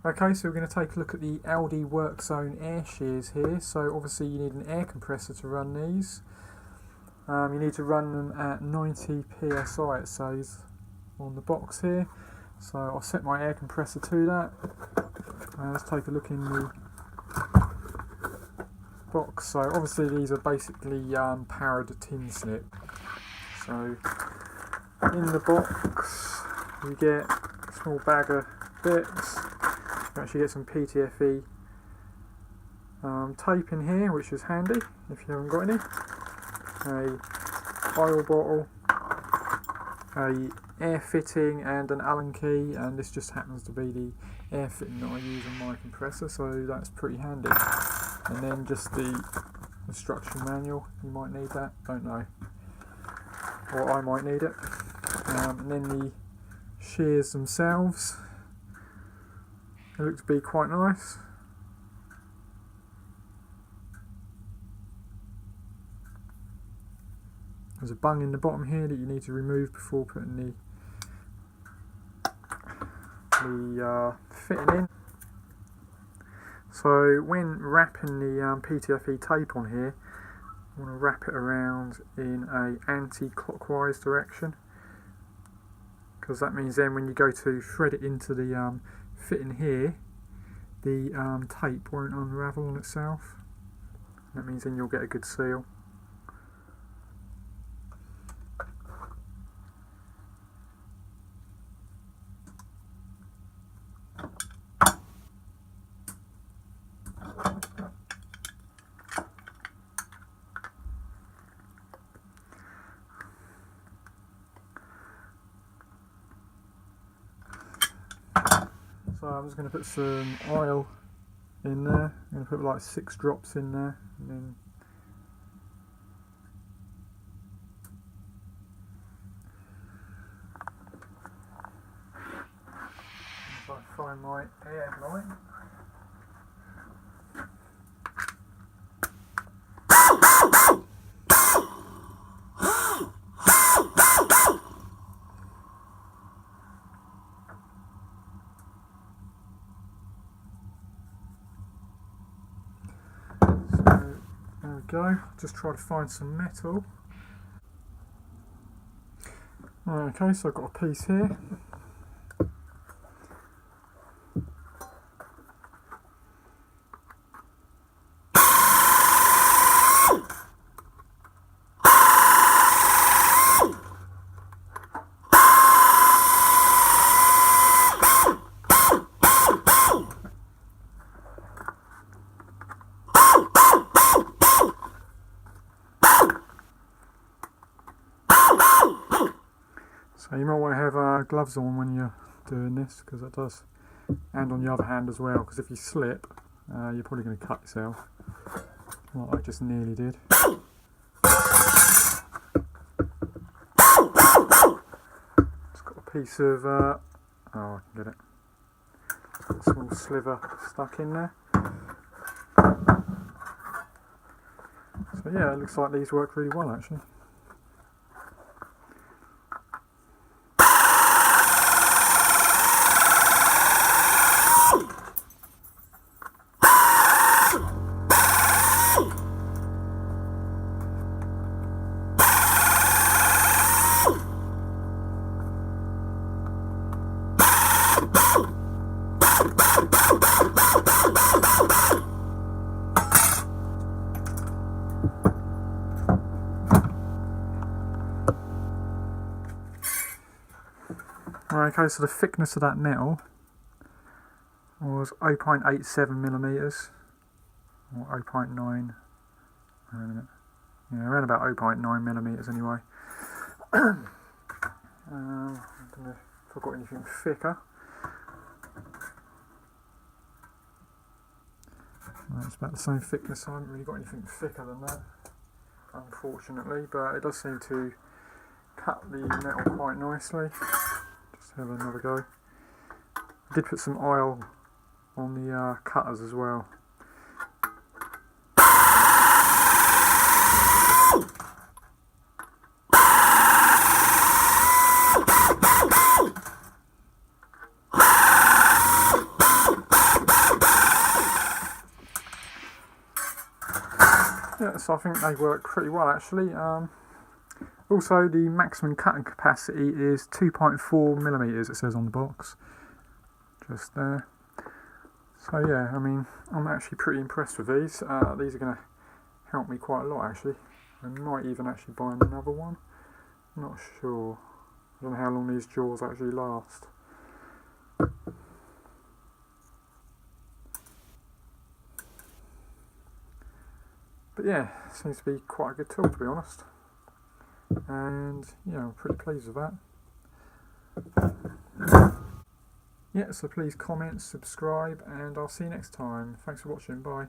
Okay, so we're going to take a look at the Aldi Workzone Air Shears here. So obviously you need an air compressor to run these. You need to run them at 90 psi, it says on the box here. So I'll set my air compressor to that. Let's take a look in the box. So obviously these are basically powered tin snip. So in the box you get a small bag of bits. You actually get some PTFE tape in here, which is handy if you haven't got any. A oil bottle, a air fitting and an Allen key, and this just happens to be the air fitting that I use on my compressor, so that's pretty handy. And then just the instruction manual, you might need that, don't know, or I might need it. And then the shears themselves, they look to be quite nice. There's a bung in the bottom here that you need to remove before putting the fitting in. So when wrapping the PTFE tape on here, I want to wrap it around in a anti-clockwise direction, because that means then when you go to thread it into the fitting here, the tape won't unravel on itself. That means then you'll get a good seal. So I'm just going to put some oil in there. I'm going to put like 6 drops in there, and then if I find my air light. There we go, just try to find some metal. Okay, so I've got a piece here. So you might want to have gloves on when you're doing this, because it does, and on the other hand as well, because if you slip, you're probably going to cut yourself, like I just nearly did. It's got a piece of, oh I can get it, it's got a small sliver stuck in there. So yeah, it looks like these work really well actually. Okay, so the thickness of that metal was 0.87 millimeters, or 0.9, yeah, around about 0.9 millimeters anyway. I don't know if I've got anything thicker. No, it's about the same thickness, so I haven't really got anything thicker than that, unfortunately, but it does seem to cut the metal quite nicely. Just have another go. I did put some oil on the cutters as well. I think they work pretty well actually. Also, the maximum cutting capacity is 2.4mm, it says on the box, just there. So yeah, I mean, I'm actually pretty impressed with these. These are going to help me quite a lot actually. I might even actually buy another one. Not sure. I don't know how long these jaws actually last. But yeah, seems to be quite a good tool to be honest. And yeah, I'm pretty pleased with that. Yeah, so please comment, subscribe, and I'll see you next time. Thanks for watching, bye.